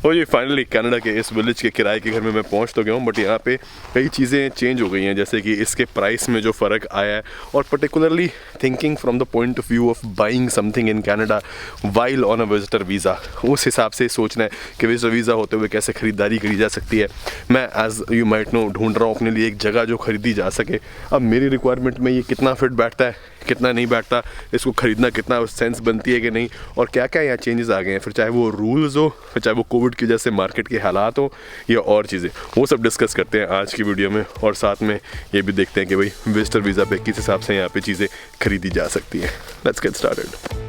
और ये finally Canada के इस विलेज के किराए के घर में मैं पहुंच तो गया हूँ, बट यहाँ पे कई चीज़ें चेंज हो गई हैं, जैसे कि इसके प्राइस में जो फ़र्क आया है, और particularly thinking from the point of view of buying something in Canada while on a visitor visa. उस हिसाब से सोचना है कि विजिटर वीज़ा होते हुए कैसे ख़रीदारी करी जा सकती है। मैं एज यू माइट नो ढूंढ रहा हूँ अपने लिए एक जगह जो ख़रीदी जा सके। अब मेरी रिक्वायरमेंट में ये कितना फिट बैठता है, कितना नहीं बैठता, इसको ख़रीदना कितना सेंस बनती है कि नहीं, और क्या क्या यहाँ चेंजेस आ गए हैं, फिर चाहे वो रूल्स हो, फिर चाहे वो कोविड की वजह से मार्केट के हालात हो या और चीज़ें, वो सब डिस्कस करते हैं आज की वीडियो में। और साथ में ये भी देखते हैं कि भाई विजिटर वीज़ा पे किस हिसाब से यहाँ पे चीज़ें खरीदी जा सकती हैं। Let's get started.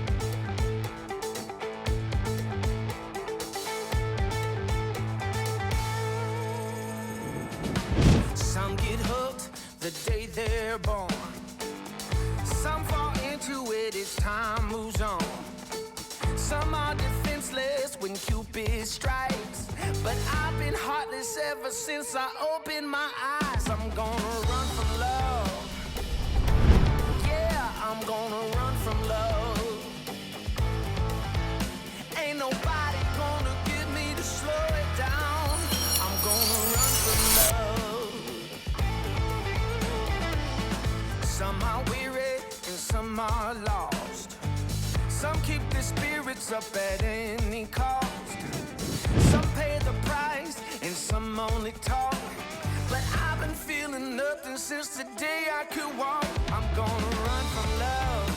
Some get hooked the day they're born. Some fall into it as time moves on. Some are defenseless when Cupid strikes. But I've been heartless ever since I opened my eyes. I'm gonna run from love. Yeah, I'm gonna run from love. Ain't nobody gonna get me to slow it down. I'm gonna run from love. Some are weary and some are lost. Some keep their spirits up at any cost. Some pay the price and some only talk. But I've been feeling nothing since the day I could walk. I'm gonna run from love.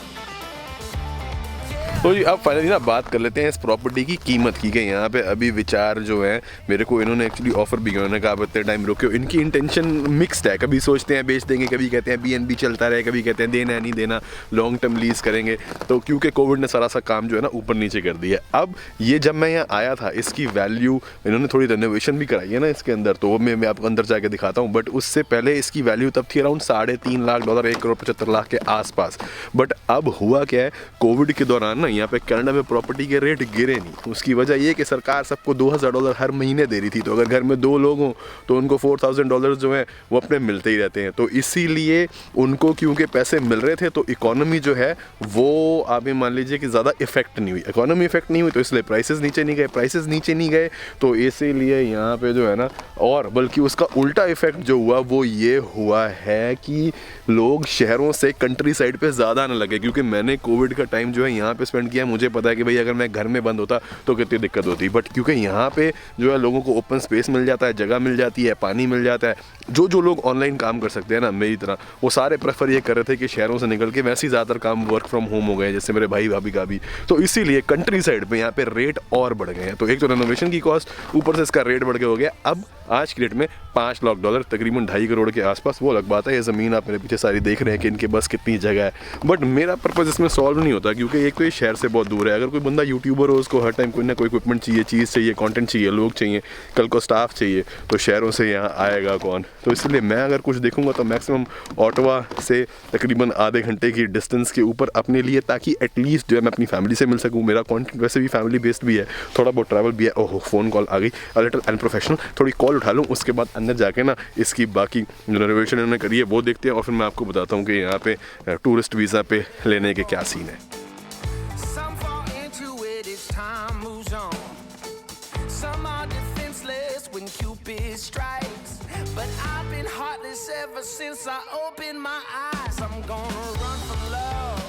तो जी अब finally ना बात कर लेते हैं इस property की कीमत की। गई यहाँ पे अभी विचार जो है मेरे को इन्होंने एक्चुअली ऑफर भी किया, उन्होंने कहा इतने टाइम रुके। इनकी इंटेंशन मिक्स्ड है, कभी सोचते हैं बेच देंगे, कभी कहते हैं बीएनबी चलता रहे, कभी कहते हैं देना है नहीं देना, लॉन्ग टर्म लीज करेंगे। तो क्योंकि कोविड ने सारा सा काम जो है ना ऊपर नीचे कर दिया। अब ये जब मैं यहाँ आया था इसकी वैल्यू, इन्होंने थोड़ी रेनोवेशन भी कराई है ना इसके अंदर, तो वो मैं आपको अंदर जाके दिखाता हूँ। बट उससे पहले इसकी वैल्यू तब थी अराउंड $3.5 लाख, $1.75 के आसपास। बट अब हुआ क्या है, कोविड के दौरान ना यहाँ पे कनाडा में प्रॉपर्टी के रेट गिरे नहीं। उसकी वजह ये कि सरकार सबको $2,000 हर महीने दे रही थी, तो अगर घर में 2 लोग हों तो उनको $4,000 जो है वो अपने मिलते ही रहते हैं। तो इसीलिए उनको क्योंकि पैसे मिल रहे थे तो इकोनॉमी जो है वो आप मान लीजिए कि ज़्यादा इफेक्ट नहीं हुई। इकोनॉमी इफेक्ट नहीं हुई तो इसलिए प्राइसेस नीचे नहीं गए, तो इसीलिए यहाँ पे जो है ना, और बल्कि उसका उल्टा इफेक्ट जो हुआ वो ये हुआ है कि लोग शहरों से कंट्री साइड पे ज़्यादा आने लगे। क्योंकि मैंने कोविड का टाइम जो है यहाँ पे स्पेंड किया, मुझे पता है कि भाई अगर मैं घर में बंद होता तो कितनी दिक्कत होती। बट क्योंकि यहाँ पे जो है लोगों को ओपन स्पेस मिल जाता है, जगह मिल जाती है, पानी मिल जाता है, जो लोग ऑनलाइन काम कर सकते हैं ना मेरी तरह, वो सारे प्रेफर ये कर रहे थे कि शहरों से निकल के वैसे ही ज़्यादातर काम वर्क फ्रॉम होम हो गए, जैसे मेरे भाई भाभी का भी। तो इसीलिए कंट्री साइड पे यहाँ पे रेट और बढ़ गए हैं। तो एक तो रेनोवेशन की कॉस्ट, ऊपर से इसका रेट बढ़ के हो गया। अब आज की डेट में $5 लाख, तकरीबन 2.5 करोड़ के आसपास, वो अलग बात है। ये ज़मीन आप मेरे पीछे सारी देख रहे हैं कि इनके बस कितनी जगह है। बट मेरा पर्पज़ इसमें सॉल्व नहीं होता, क्योंकि एक तो ये शहर से बहुत दूर है। अगर कोई बंदा यूट्यूबर हो, उसको हर टाइम कोई ना कोई इक्विपमेंट चाहिए, चीज़ चाहिए, कंटेंट चाहिए, लोग चाहिए, कल को स्टाफ चाहिए, तो शहरों से यहाँ आएगा कौन। तो इसलिए मैं अगर कुछ देखूंगा तो मैक्सिमम ऑटवा से तकरीबन आधे घंटे की डिस्टेंस के ऊपर अपने लिए, ताकि एटलीस्ट जो है मैं अपनी फैमिली से मिल सकूँ। मेरा कंटेंट वैसे भी फैमिली बेस्ड भी है, थोड़ा बहुत ट्रैवल भी है। ओहो, फ़ोन कॉल आ गई, अ लिटिल अनप्रोफेशनल। थोड़ी कॉल उठा लूँ, उसके बाद अंदर जाके ना इसकी बाकी जो रेनोवेशन इन्होंने करी है वो देखते हैं, और फिर मैं आपको बताता हूँ कि यहाँ पे टूरिस्ट वीज़ा पे लेने के क्या सीन है। Some fall into it as time moves on. Some are defenseless when Cupid strikes. But I've been heartless ever since I opened my eyes. I'm gonna run from love.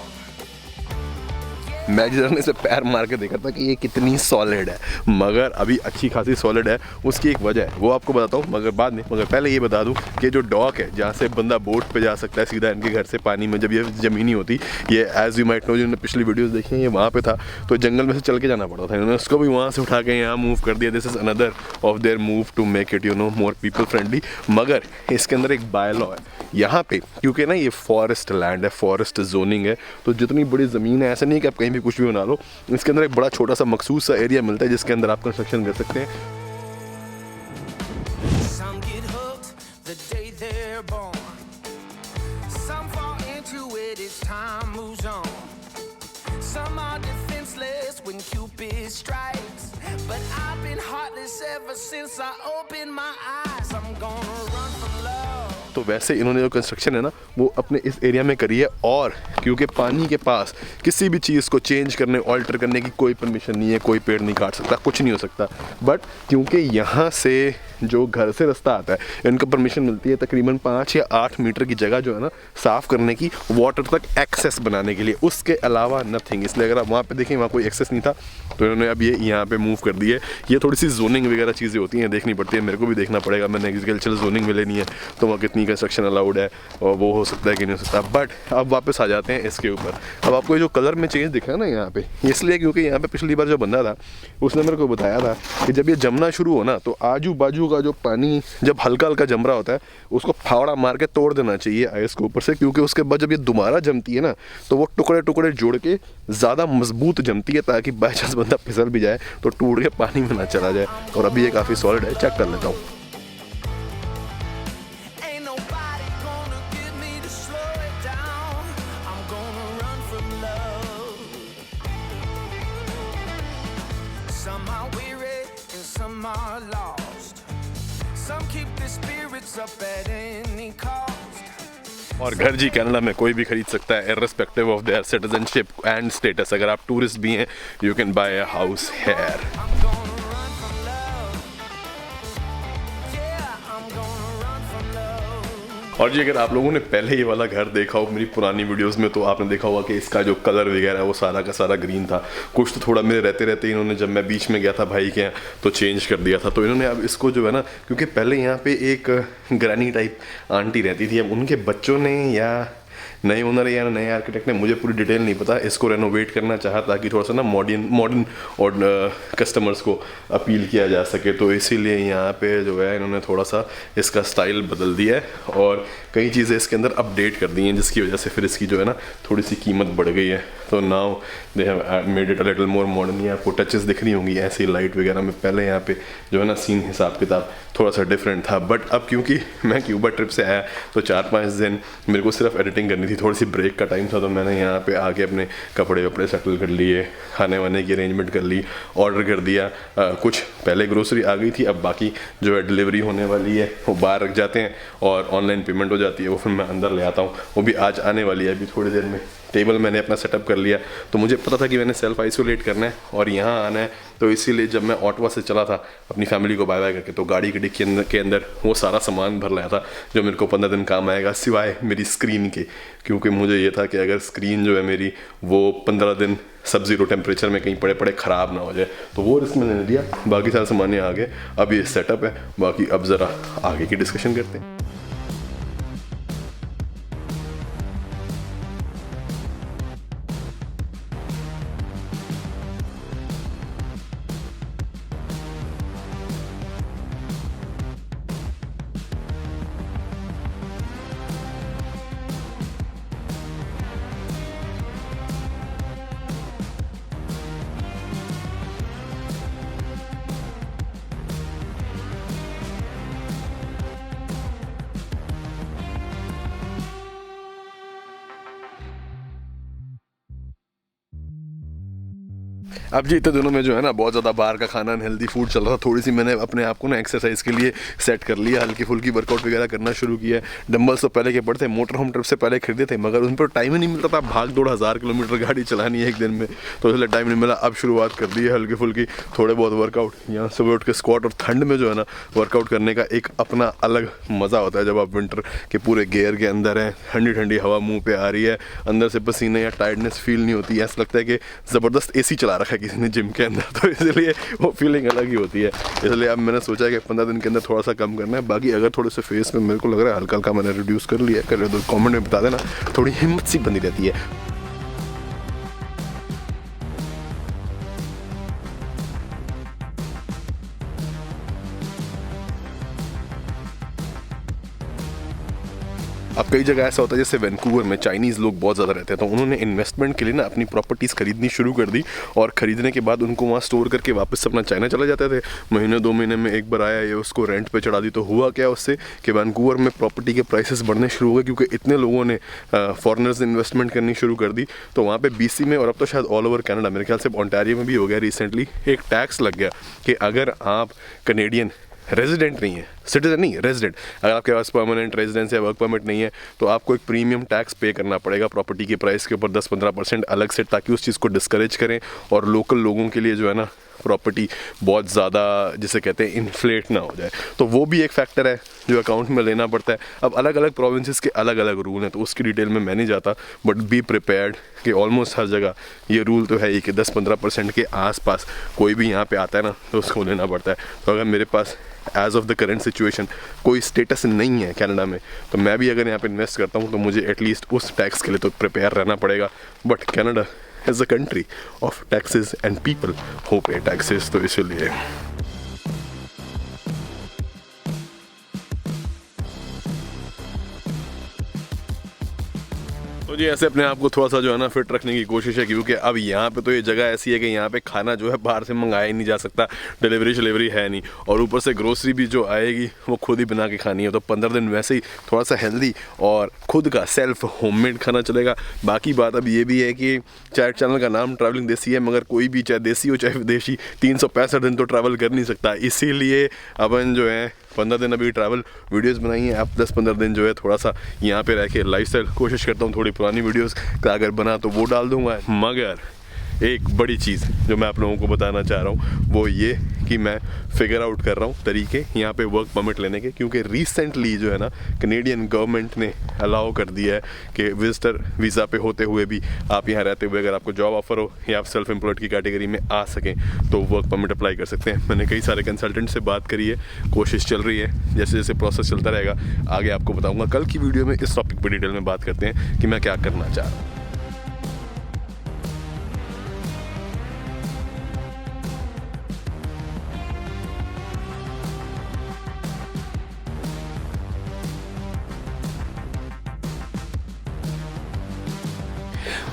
मैं जिस ने इसे पैर मार के देखा था कि ये कितनी सॉलिड है, मगर अभी अच्छी खासी सॉलिड है। उसकी एक वजह है, वो आपको बताता हूँ मगर बाद में। मगर पहले ये बता दूँ कि जो डॉक है जहाँ से बंदा बोट पे जा सकता है सीधा इनके घर से पानी में, जब ये ज़मीनी होती, ये एज यू माइट नो, जिन्होंने पिछली वीडियोस देखी हैं, ये वहाँ पे था, तो जंगल में से चल के जाना पड़ता था। इन्होंने उसको भी वहाँ से उठा के यहाँ मूव कर दिया। This is another of their move to make it more people friendly. मगर इसके अंदर एक बाय लॉ है यहाँ पे, क्योंकि ना ये फॉरेस्ट लैंड है, फॉरेस्ट जोनिंग है, तो जितनी बड़ी ज़मीन है, ऐसा नहीं कि आप कहीं भी कुछ भी बना लो। इसके अंदर एक बड़ा छोटा सा मखसूस सा एरिया मिलता है जिसके अंदर आप कंस्ट्रक्शन कर सकते हैं। Some get hooked the day they're born. Some fall into it as time moves on. Some are defenseless when Cupid strikes. But I've been heartless ever since I opened my eyes. I'm gonna run from love. तो वैसे इन्होंने जो construction है ना वो अपने इस area में करी है। और क्योंकि पानी के पास किसी भी चीज़ को चेंज करने ऑल्टर करने की कोई परमिशन नहीं है, कोई पेड़ नहीं काट सकता, कुछ नहीं हो सकता। बट क्योंकि यहाँ से जो घर से रास्ता आता है इनको परमिशन मिलती है तकरीबन 5 या 8 मीटर की जगह जो है ना साफ़ करने की, वाटर तक एक्सेस बनाने के लिए, उसके अलावा नथिंग। इसलिए अगर आप वहाँ पे देखें वहाँ कोई एक्सेस नहीं था तो इन्होंने अब ये यहाँ पे मूव कर दी है। ये थोड़ी सी जोनिंग वगैरह चीज़ें होती हैं, देखनी पड़ती है, मेरे को भी देखना पड़ेगा। मैंने एग्रीकल्चरल जोनिंग में लेनी है तो वहाँ कितनी कंस्ट्रक्शन अलाउड है और वो हो सकता है कि नहीं हो सकता। बट अब वापस आ जाते हैं इसके ऊपर। अब आपको ये जो कलर में चेंज दिखा है ना यहाँ पे, इसलिए क्योंकि यहाँ पे पिछली बार जो बंदा था उसने मेरे को बताया था कि जब ये जमना शुरू हो ना तो आजू बाजू का जो पानी जब हल्का हल्का जम रहा होता है उसको फावड़ा मार के तोड़ देना चाहिए आइस को ऊपर से, क्योंकि उसके बाद जब ये दोबारा जमती है ना तो वो टुकड़े टुकड़े जोड़ के ज़्यादा मजबूत जमती है, ताकि बाई चांस बंदा फिसल भी जाए तो टूट के पानी में ना चला जाए। और अभी ये काफ़ी सॉलिड है, चेक कर लेता हूँ। Ain't nobody gonna get me to slow it down. I'm gonna run from love. Some are weary and some are lost. Some keep their spirits up at any cost. और घर जी Canada में कोई भी खरीद सकता है irrespective of their citizenship and status. अगर आप टूरिस्ट भी हैं you can buy a house here. I'm gonna run from love. Yeah, I'm gonna run from love. और जी अगर आप लोगों ने पहले ये वाला घर देखा हो मेरी पुरानी वीडियोस में तो आपने देखा होगा कि इसका जो कलर वगैरह है वो सारा का सारा ग्रीन था। कुछ तो थोड़ा मेरे रहते रहते इन्होंने, जब मैं बीच में गया था भाई के यहाँ तो चेंज कर दिया था। तो इन्होंने अब इसको जो है ना, क्योंकि पहले यहाँ पे एक ग्रैनी टाइप आंटी रहती थी, अब उनके बच्चों ने या नए ओनर या नए आर्किटेक्ट ने, मुझे पूरी डिटेल नहीं पता, इसको रेनोवेट करना चाहा ताकि थोड़ा सा ना मॉडर्न और कस्टमर्स को अपील किया जा सके। तो इसीलिए यहाँ पे जो है इन्होंने थोड़ा सा इसका स्टाइल बदल दिया है और कई चीज़ें इसके अंदर अपडेट कर दी हैं, जिसकी वजह से फिर इसकी जो है ना थोड़ी सी कीमत बढ़ गई है। तो now they have made it a little more modern. ये आपको टचेस दिख रही होंगी ऐसी लाइट वगैरह में। पहले यहाँ पे जो है ना सीन हिसाब किताब थोड़ा सा डिफरेंट था। बट अब क्योंकि मैं क्यूबा ट्रिप से आया तो 4-5 दिन मेरे को सिर्फ एडिटिंग करनी थी, थोड़ी सी ब्रेक का टाइम था, तो मैंने यहाँ पे आके अपने कपड़े वपड़े सेटल कर लिए, खाने वाने की अरेंजमेंट कर ली, ऑर्डर कर दिया। कुछ पहले ग्रोसरी आ गई थी, अब बाकी जो है डिलीवरी होने वाली है वो बाहर रख जाते हैं और ऑनलाइन पेमेंट हो जाती है, वो फिर मैं अंदर ले आता हूँ। वो भी आज आने वाली है अभी थोड़ी देर में। टेबल मैंने अपना सेटअप कर लिया, तो मुझे पता था कि मैंने सेल्फ आइसोलेट करना है और यहाँ आना है, तो इसीलिए जब मैं ऑटवा से चला था अपनी फैमिली को बाय बाय करके तो गाड़ी की डिक्की के अंदर वो सारा सामान भर लाया था जो मेरे को 15 दिन काम आएगा, सिवाय मेरी स्क्रीन के। क्योंकि मुझे ये था कि अगर स्क्रीन जो है मेरी वो 15 दिन सब ज़ीरो टेम्परेचर में कहीं पड़े पड़े ख़राब ना हो जाए, तो वो रिस्क मैंने लिया। बाकी सारे सामान आ गए, अब ये सेटअप है। बाकी अब ज़रा आगे की डिस्कशन करते हैं। अब जी इतने दिनों में जो है ना बहुत ज़्यादा बाहर का खाना अनहेल्दी फूड चल रहा था। थोड़ी सी मैंने अपने आप को ना एक्सरसाइज के लिए सेट कर लिया, हल्की फुल्की वर्कआउट वगैरह करना शुरू किया। डंबल्स तो पहले के पड़े थे, मोटर होम ट्रिप से पहले खरीदे थे, मगर उन पर टाइम ही नहीं मिलता था। भाग दौड़ 1000 किलोमीटर गाड़ी चलानी है एक दिन में, तो इसलिए टाइम नहीं मिला। अब शुरुआत कर दी है हल्की फुल्की थोड़े बहुत वर्कआउट। यहाँ सुबह उठ के स्क्वाट, और ठंड में जो है ना वर्कआउट करने का एक अपना अलग मज़ा होता है जब आप विंटर के पूरे गेयर के अंदर हैं, ठंडी ठंडी हवा मुँह पर आ रही है, अंदर से पसीने या टायर्डनेस फील नहीं होती। ऐसा लगता है कि ज़बरदस्त AC चला रखा है किसी ने जिम के अंदर, तो इसलिए वो फीलिंग अलग ही होती है। इसलिए अब मैंने सोचा कि 15 दिन के अंदर थोड़ा सा कम करना है। बाकी अगर थोड़े से फेस में मेरे को लग रहा है हल्का हल्का मैंने रिड्यूस कर लिया, कर तो कमेंट में बता देना, थोड़ी हिम्मत सी बनी रहती है। अब कई जगह ऐसा होता है जैसे वैंकूवर में चाइनीज़ लोग बहुत ज़्यादा रहते हैं, तो उन्होंने इन्वेस्टमेंट के लिए ना अपनी प्रॉपर्टीज़ खरीदनी शुरू कर दी, और ख़रीदने के बाद उनको वहाँ स्टोर करके वापस अपना चाइना चले जाते थे। महीने 2 महीने में एक बार आया, ये उसको रेंट पे चढ़ा दी। तो हुआ क्या उससे कि वैंकूवर में प्रॉपर्टी के प्राइसेस बढ़ने शुरू हो गए, क्योंकि इतने लोगों ने फॉरेनर्स इन्वेस्टमेंट करनी शुरू कर दी। तो वहाँ पर BC में, और अब तो शायद ऑल ओवर कनाडा, मेरे ख्याल से ओंटारियो में भी हो गया रिसेंटली, एक टैक्स लग गया कि अगर आप कनेडियन रेजिडेंट नहीं है, सिटीजन नहीं, रेजिडेंट, अगर आपके पास परमानेंट रेजिडेंस या वर्क परमिट नहीं है तो आपको एक प्रीमियम टैक्स पे करना पड़ेगा प्रॉपर्टी के प्राइस के ऊपर 10-15% अलग से, ताकि उस चीज़ को डिस्करेज करें और लोकल लोगों के लिए जो है ना प्रॉपर्टी बहुत ज़्यादा जिसे कहते हैं इन्फ्लेट ना हो जाए। तो वो भी एक फैक्टर है जो अकाउंट में लेना पड़ता है। अब अलग अलग प्रोविंसेस के अलग अलग रूल हैं, तो उसकी डिटेल में मैं नहीं जाता, बट बी प्रिपेयर्ड कि ऑलमोस्ट हर जगह ये रूल तो है ही कि 10-15% के आसपास कोई भी यहाँ पे आता है ना तो उसको लेना पड़ता है। तो अगर मेरे पास as of the current situation कोई स्टेटस नहीं है कनाडा में, तो मैं भी अगर यहाँ पे इन्वेस्ट करता हूँ तो मुझे एटलीस्ट उस टैक्स के लिए तो प्रिपेयर रहना पड़ेगा। But Canada is a country of taxes and people who pay taxes, तो इसलिए तो जी ऐसे अपने आप को थोड़ा सा जो है ना फिट रखने की कोशिश है, क्योंकि अब यहाँ पे तो ये जगह ऐसी है कि यहाँ पे खाना जो है बाहर से मंगाया ही नहीं जा सकता, डिलीवरी है नहीं, और ऊपर से ग्रोसरी भी जो आएगी वो खुद ही बना के खानी है। तो 15 दिन वैसे ही थोड़ा सा हेल्दी और खुद का सेल्फ होममेड खाना चलेगा। बाकी बात अब ये भी है कि चाहे चैनल का नाम ट्रैवलिंग देसी है, मगर कोई भी चाहे देसी हो चाहे विदेशी 365 दिन तो ट्रैवल कर नहीं सकता, इसीलिए अपन जो है 15 दिन अभी ट्रैवल वीडियोस बनाई हैं। अब 10-15 दिन जो है थोड़ा सा यहाँ पे रह के लाइफस्टाइल कोशिश करता हूँ, थोड़ी पुरानी वीडियोस का अगर बना तो वो डाल दूँगा। मगर एक बड़ी चीज़ जो मैं आप लोगों को बताना चाह रहा हूँ वो ये कि मैं फिगर आउट कर रहा हूँ तरीके यहाँ पे वर्क परमिट लेने के, क्योंकि रिसेंटली जो है ना कनेडियन गवर्नमेंट ने अलाउ कर दिया है कि विजिटर वीज़ा पे होते हुए भी आप यहाँ रहते हुए अगर आपको जॉब ऑफर हो या आप सेल्फ एम्प्लॉयड की कैटेगरी में आ सकें तो वर्क परमिट अप्लाई कर सकते हैं। मैंने कई सारे कंसल्टेंट से बात करी है, कोशिश चल रही है, जैसे जैसे प्रोसेस चलता रहेगा आगे आपको बताऊँगा। कल की वीडियो में इस टॉपिक पर डिटेल में बात करते हैं कि मैं क्या करना चाह रहा हूँ।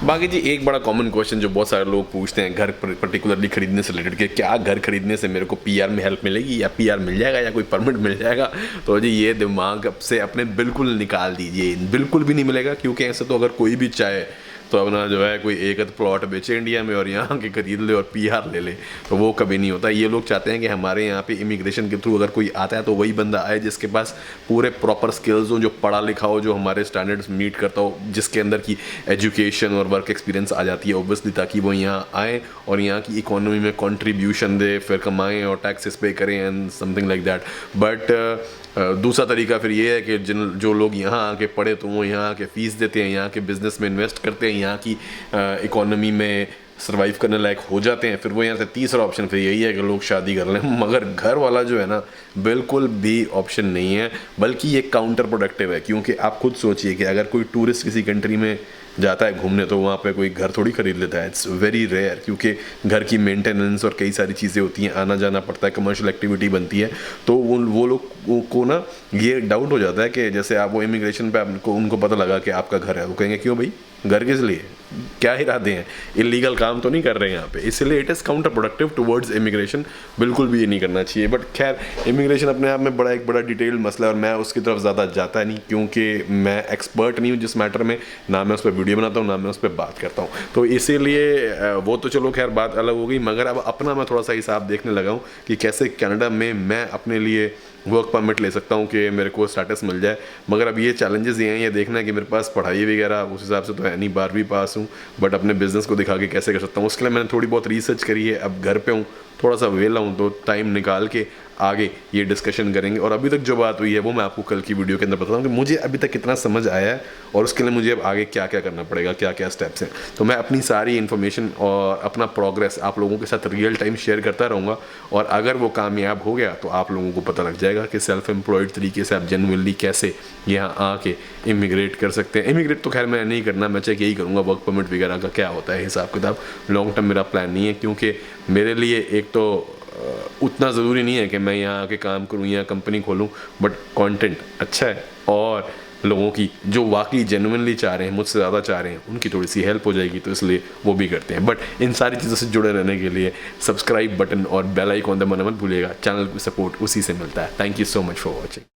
बाकी जी एक बड़ा कॉमन क्वेश्चन जो बहुत सारे लोग पूछते हैं घर पर्टिकुलरली खरीदने से रिलेटेड कि क्या घर खरीदने से मेरे को पीआर में हेल्प मिलेगी या पीआर मिल जाएगा या कोई परमिट मिल जाएगा। तो जी ये दिमाग से अपने बिल्कुल निकाल दीजिए, बिल्कुल भी नहीं मिलेगा, क्योंकि ऐसे तो अगर कोई भी चाहे तो अपना जो है कोई एक प्लॉट बेचे इंडिया में और यहाँ के खरीद ले और पीआर ले ले, तो वो कभी नहीं होता। ये लोग चाहते हैं कि हमारे यहाँ पे इमिग्रेशन के थ्रू अगर कोई आता है तो वही बंदा आए जिसके पास पूरे प्रॉपर स्किल्स हो, जो पढ़ा लिखा हो, जो हमारे स्टैंडर्ड्स मीट करता हो, जिसके अंदर की एजुकेशन और वर्क एक्सपीरियंस आ जाती है ऑब्वियसली, ताकि वो यहाँ आए और यहाँ की इकोनॉमी में कॉन्ट्रीब्यूशन दे, फिर कमाएँ और टैक्सेस पे करें and something like that. But दूसरा तरीका फिर ये है कि जो लोग यहाँ आके पढ़े तो वो यहाँ आके फ़ीस देते हैं, यहाँ के बिज़नेस में इन्वेस्ट करते हैं, यहाँ की इकोनॉमी में सर्वाइव करने लायक हो जाते हैं। फिर वो यहाँ से तीसरा ऑप्शन फिर यही है कि लोग शादी कर लें। मगर घर वाला जो है ना बिल्कुल भी ऑप्शन नहीं है, बल्कि ये काउंटर प्रोडक्टिव है। क्योंकि आप खुद सोचिए कि अगर कोई टूरिस्ट किसी कंट्री में जाता है घूमने तो वहाँ पे कोई घर थोड़ी खरीद लेता है, इट्स वेरी रेयर, क्योंकि घर की मेंटेनेंस और कई सारी चीज़ें होती हैं, आना जाना पड़ता है, कमर्शियल एक्टिविटी बनती है। तो वो लोग को ना ये डाउट हो जाता है कि जैसे आप वो इमिग्रेशन पे आपको उनको पता लगा कि आपका घर है, वो कहेंगे क्यों भाई घर किस लिए, क्या इरादे हैं, इलीगल काम तो नहीं कर रहे हैं यहाँ पे। इसलिए it is counter productive towards immigration, बिल्कुल भी ये नहीं करना चाहिए। बट खैर इमिग्रेशन अपने आप में एक बड़ा डिटेल्ड मसला है और मैं उसकी तरफ ज़्यादा जाता नहीं, क्योंकि मैं एक्सपर्ट नहीं हूँ जिस मैटर में, ना मैं उस पर वीडियो बनाता हूँ ना मैं उस पर बात करता हूँ। तो इसीलिए वो तो चलो खैर बात अलग हो गई, मगर अब अपना मैं थोड़ा सा हिसाब देखने लगा हूँ कि कैसे कनाडा में मैं अपने लिए वर्क परमिट ले सकता हूँ कि मेरे को स्टेटस मिल जाए। मगर अब ये चैलेंजेस ये हैं, ये देखना है कि मेरे पास पढ़ाई वगैरह उस हिसाब से तो है नहीं, 12वीं पास हूँ, बट अपने बिज़नेस को दिखा के कैसे कर सकता हूँ उसके लिए मैंने थोड़ी बहुत रिसर्च करी है। अब घर पे हूँ, थोड़ा सा वेला हूँ, तो टाइम निकाल के आगे ये डिस्कशन करेंगे। और अभी तक जो बात हुई है वो मैं आपको कल की वीडियो के अंदर बताता हूँ कि मुझे अभी तक कितना समझ आया है और उसके लिए मुझे अब आगे क्या क्या करना पड़ेगा, क्या क्या स्टेप्स हैं। तो मैं अपनी सारी इन्फॉर्मेशन और अपना प्रोग्रेस आप लोगों के साथ रियल टाइम शेयर करता रहूँगा, और अगर वो कामयाब हो गया तो आप लोगों को पता लग जाएगा कि सेल्फ एम्प्लॉयड तरीके से आप जेन्युइनली कैसे यहाँ आके इमिग्रेट कर सकते हैं। इमिग्रेट तो खैर मैं नहीं करना, मैं चेक यही करूँगा वर्क परमिट वगैरह का क्या होता है हिसाब किताब। लॉन्ग टर्म मेरा प्लान नहीं है, क्योंकि मेरे लिए एक तो उतना ज़रूरी नहीं है कि मैं यहाँ आके काम करूँ या कंपनी खोलूँ, बट कंटेंट अच्छा है और लोगों की जो वाकई जेन्युइनली चाह रहे हैं, मुझसे ज़्यादा चाह रहे हैं, उनकी थोड़ी सी हेल्प हो जाएगी, तो इसलिए वो भी करते हैं। बट इन सारी चीज़ों से जुड़े रहने के लिए सब्सक्राइब बटन और बेल आइकॉन दबाना मत भूलिएगा, चैनल की सपोर्ट उसी से मिलता है। Thank you so much for watching.